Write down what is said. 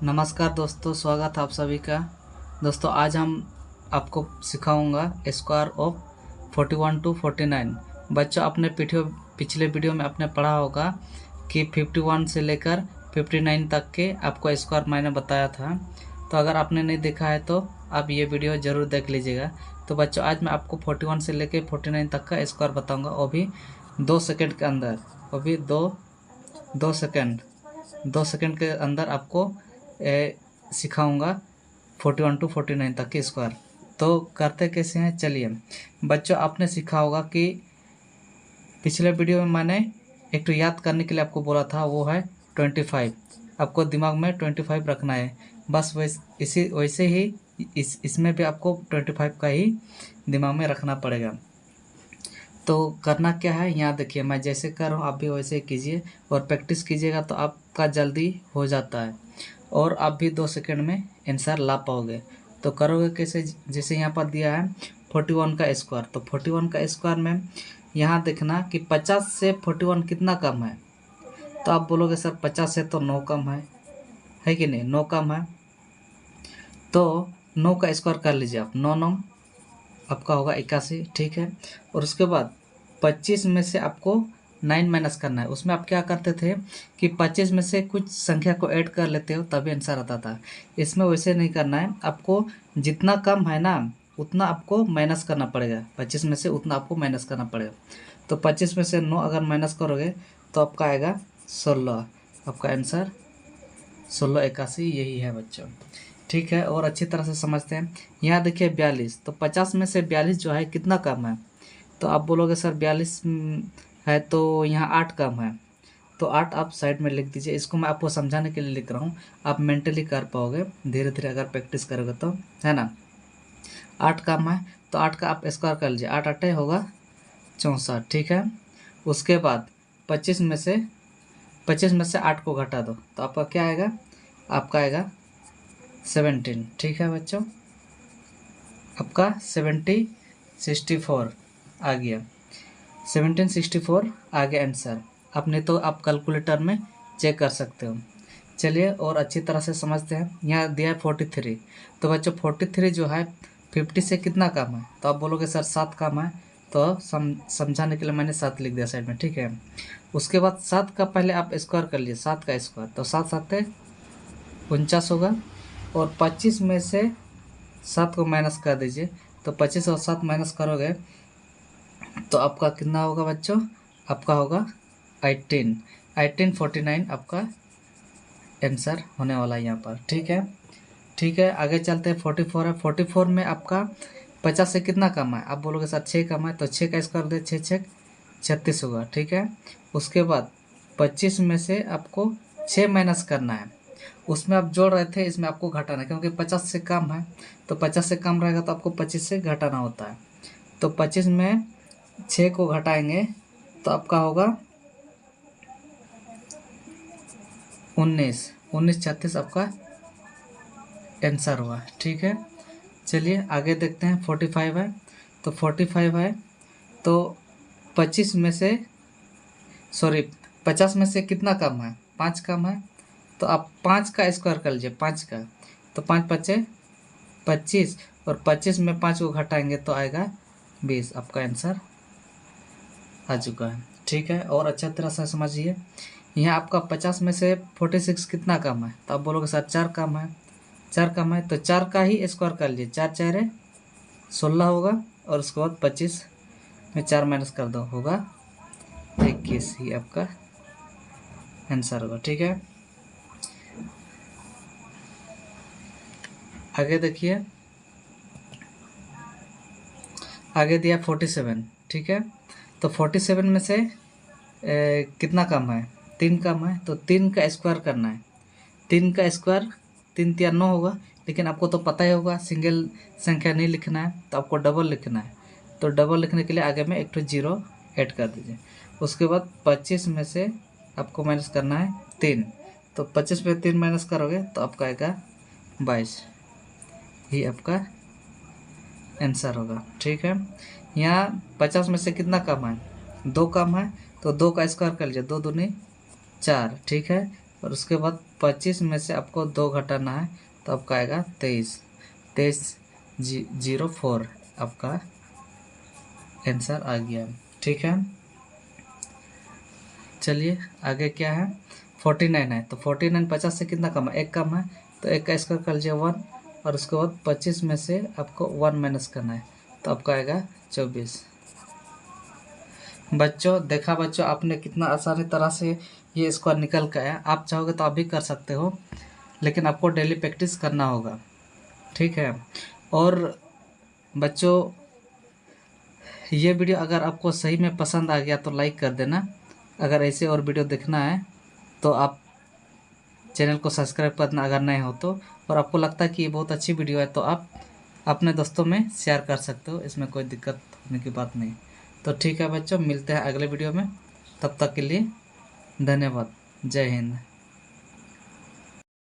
नमस्कार दोस्तों, स्वागत है आप सभी का। दोस्तों आज हम आपको सिखाऊंगा स्क्वायर ऑफ 41 टू 49। बच्चों आपने पिछले वीडियो में आपने पढ़ा होगा कि 51 से लेकर 59 तक के आपको स्क्वायर मैंने बताया था। तो अगर आपने नहीं देखा है तो आप ये वीडियो ज़रूर देख लीजिएगा। तो बच्चों आज मैं आपको 41 से लेकर 49 तक का स्क्वायर बताऊँगा, वो भी 2 सेकेंड के अंदर। वो भी दो सेकेंड के अंदर आपको सिखाऊंगा 41 टू 49 तक के स्क्वायर। तो करते कैसे हैं, चलिए। बच्चों आपने सीखा होगा कि पिछले वीडियो में मैंने एक तो याद करने के लिए आपको बोला था, वो है 25। आपको दिमाग में 25 रखना है। बस वैसे ही इसमें भी आपको 25 का ही दिमाग में रखना पड़ेगा। तो करना क्या है, यहाँ देखिए मैं जैसे कर रहा हूँ आप भी वैसे कीजिए और प्रैक्टिस कीजिएगा तो आपका जल्दी हो जाता है और आप भी 2 सेकंड में आंसर ला पाओगे। तो करोगे कैसे, जैसे यहाँ पर दिया है 41 का स्क्वायर। तो 41 का स्क्वायर में यहाँ देखना कि 50 से 41 कितना कम है। तो आप बोलोगे सर 50 से तो 9 कम है कि नहीं, 9 कम है। तो 9 का स्क्वायर कर लीजिए आप, 9 आपका होगा 81, ठीक है। और उसके बाद 25 में से आपको 9 माइनस करना है। उसमें आप क्या करते थे कि 25 में से कुछ संख्या को ऐड कर लेते हो तभी आंसर आता था। इसमें वैसे नहीं करना है, आपको जितना कम है ना उतना आपको माइनस करना पड़ेगा। 25 में से उतना आपको माइनस करना पड़ेगा। तो 25 में से 9 अगर माइनस करोगे तो आपका आएगा 16। आपका आंसर 1681 यही है बच्चों, ठीक है। और अच्छी तरह से समझते हैं। यहाँ देखिए 42, तो 50 में से 42 जो है कितना कम है। तो आप बोलोगे सर 42 है तो यहाँ 8 कम है। तो 8 आप साइड में लिख दीजिए। इसको मैं आपको समझाने के लिए लिख रहा हूँ, आप मेंटली कर पाओगे धीरे धीरे अगर प्रैक्टिस करोगे तो, है ना। 8 कम है तो 8 का आप स्क्वायर कर लीजिए। 8 8 होगा 64, ठीक है। उसके बाद 25 में से 8 को घटा दो तो आपका क्या आएगा, आपका आएगा 17, ठीक है बच्चों। आपका 64 आ गया, 64 आ गया आंसर। आपने तो आप कैलकुलेटर में चेक कर सकते हो। चलिए और अच्छी तरह से समझते हैं। यहाँ दिया है 43। तो बच्चों 43 जो है 50 से कितना कम है। तो आप बोलोगे सर 7 कम है। तो समझाने के लिए मैंने 7 लिख दिया साइड में, ठीक है। उसके बाद 7 का पहले आप स्क्वायर कर लिए, 7 का स्क्वायर। तो 7 7 49 होगा। और 25 में से 7 को माइनस कर दीजिए। तो 25 और 7 माइनस करोगे तो आपका कितना होगा बच्चों, आपका होगा 1849 आपका आंसर होने वाला है यहाँ पर, ठीक है। ठीक है, आगे चलते हैं। 44 है। 44 में आपका 50 से कितना कम है। आप बोलोगे सर 6 कम है। तो 6 का स्क्वायर दे, 6 6 36 होगा, ठीक है। उसके बाद 25 में से आपको 6 माइनस करना है। उसमें आप जोड़ रहे थे, इसमें आपको घटाना है क्योंकि 50 से कम है। तो 50 से कम रहेगा तो आपको 25 से घटाना होता है। तो 25 में 6 को घटाएंगे तो आपका होगा 19 36 आपका आंसर हुआ, ठीक है। चलिए आगे देखते हैं। 45 है। तो 45 है तो 25 में से 50 में से कितना कम है, 5 कम है। तो आप 5 का स्क्वायर कर लीजिए, 5 का। तो 5 5 25 और 25 में 5 को घटाएंगे तो आएगा 20। आपका आंसर आ चुका है, ठीक है। और अच्छा तरह से समझिए। यहाँ आपका 50 में से 46 कितना कम है। तो आप बोलोगे सर 4 कम है। 4 कम है तो 4 का ही स्क्वायर कर लीजिए। 4 4 16 होगा। और उसके बाद 25 में 4 माइनस कर दो, होगा 21 ही आपका आंसर होगा, ठीक है। आगे देखिए, आगे दिया 47, ठीक है। तो 47 में से कितना कम है, 3 कम है। तो 3 का स्क्वायर करना है। 3 का स्क्वायर 3 3 9 होगा। लेकिन आपको तो पता ही होगा सिंगल संख्या नहीं लिखना है, तो आपको डबल लिखना है। तो डबल लिखने के लिए आगे में एक तो 0 ऐड कर दीजिए। उसके बाद 25 में से आपको माइनस करना है 3। तो 25 में 3 माइनस करोगे तो आपका आएगा 22 ही आपका आंसर होगा, ठीक है। यहाँ 50 में से कितना कम है, 2 कम है। तो 2 का स्क्वायर कर लीजिए, 2 दूनी 4, ठीक है। और उसके बाद 25 में से आपको 2 घटाना है, तो आपका आएगा 23। 2304 आपका आंसर आ गया। ठीक है, चलिए आगे क्या है। 49 है, तो 49 50 से कितना कम है, 1 कम है, तो 1 का स्क्वायर कर लीजिए 1, और उसके बाद 25 में से आपको 1 माइनस करना है, तो आपका आएगा 24। बच्चों देखा बच्चों, आपने कितना आसानी तरह से ये स्क्वायर निकल के आया। आप चाहोगे तो आप भी कर सकते हो, लेकिन आपको डेली प्रैक्टिस करना होगा। ठीक है, और बच्चों ये वीडियो अगर आपको सही में पसंद आ गया तो लाइक कर देना। अगर ऐसे और वीडियो देखना है तो आप चैनल को सब्सक्राइब करना अगर नए हो तो, और आपको लगता है कि ये बहुत अच्छी वीडियो है तो आप अपने दोस्तों में शेयर कर सकते हो, इसमें कोई दिक्कत होने की बात नहीं। तो ठीक है बच्चों, मिलते हैं अगले वीडियो में, तब तक के लिए धन्यवाद। जय हिंद।